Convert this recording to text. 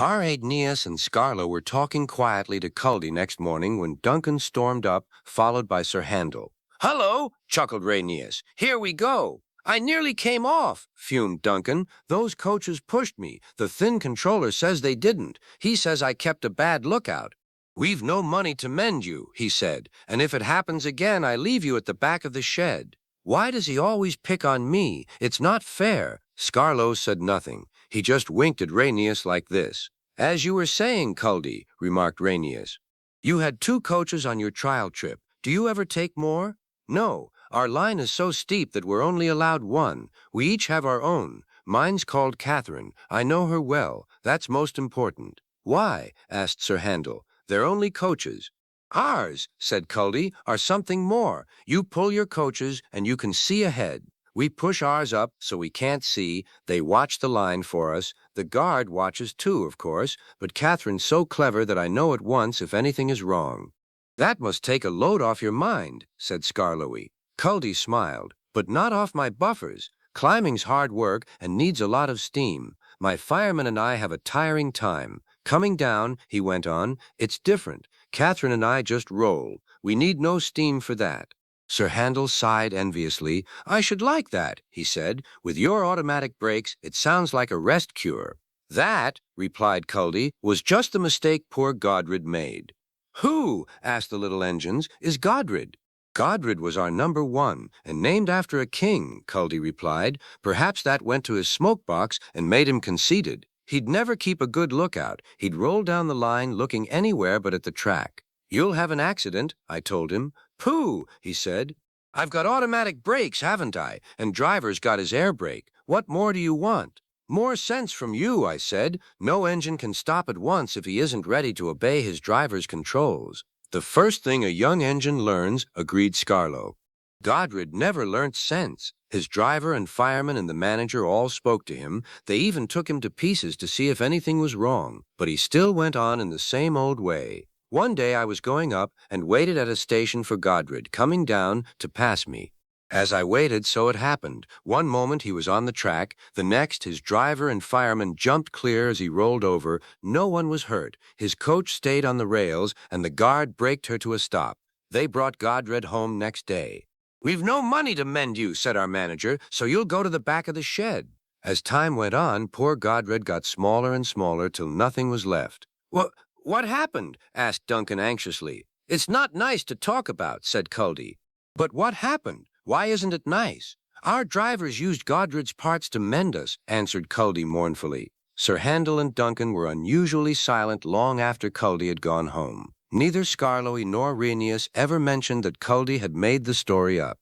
Aeneas and Scarlo were talking quietly to Culdy next morning when Duncan stormed up, followed by Sir Handel. "Hello," chuckled Aeneas. "Here we go." "I nearly came off," fumed Duncan. "Those coaches pushed me. The thin controller says they didn't. He says I kept a bad lookout." "We've no money to mend you," he said, "and if it happens again, I leave you at the back of the shed." "Why does he always pick on me? It's not fair." Scarlo said nothing. He just winked at Rhaeneas like this. "As you were saying, Culdy," remarked Rhaeneas, "you had 2 coaches on your trial trip. Do you ever take more?" "No, our line is so steep that we're only allowed 1. We each have our own. Mine's called Catherine. I know her well. That's most important." "Why?" asked Sir Handel. "They're only coaches." "Ours," said Culdy, "are something more. You pull your coaches and you can see ahead. We push ours up so we can't see. They watch the line for us. The guard watches too, of course, but Catherine's so clever that I know at once if anything is wrong." "That must take a load off your mind," said Scarloey. Culdy smiled. "But not off my buffers. Climbing's hard work and needs a lot of steam. My fireman and I have a tiring time. Coming down," he went on, "it's different. Catherine and I just roll. We need no steam for that." Sir Handel sighed enviously. "I should like that," he said. "With your automatic brakes, it sounds like a rest cure." "That," replied Culdy, "was just the mistake poor Godred made." "Who," asked the little engines, "is Godred?" "Godred was our number 1, and named after a king," Culdy replied. "Perhaps that went to his smoke box and made him conceited. He'd never keep a good lookout. He'd roll down the line looking anywhere but at the track. 'You'll have an accident,' I told him. 'Pooh,' he said. 'I've got automatic brakes, haven't I? And Driver's got his air brake. What more do you want?' 'More sense from you,' I said. 'No engine can stop at once if he isn't ready to obey his driver's controls.'" "The first thing a young engine learns," agreed Scarlo. "Godred never learnt sense. His driver and fireman and the manager all spoke to him. They even took him to pieces to see if anything was wrong. But he still went on in the same old way. One day I was going up and waited at a station for Godred, coming down to pass me. As I waited, so it happened. One moment he was on the track, the next his driver and fireman jumped clear as he rolled over. No one was hurt. His coach stayed on the rails, and the guard braked her to a stop. They brought Godred home next day. "We've no money to mend you," said our manager, "so you'll go to the back of the shed." As time went on, poor Godred got smaller and smaller till nothing was left. "What happened?" asked Duncan anxiously. "It's not nice to talk about," said Culdy. "But what happened? Why isn't it nice?" "Our drivers used Godred's parts to mend us," answered Culdy mournfully. Sir Handel and Duncan were unusually silent long after Culdy had gone home. Neither Scarloey nor Rhaeneas ever mentioned that Culdy had made the story up.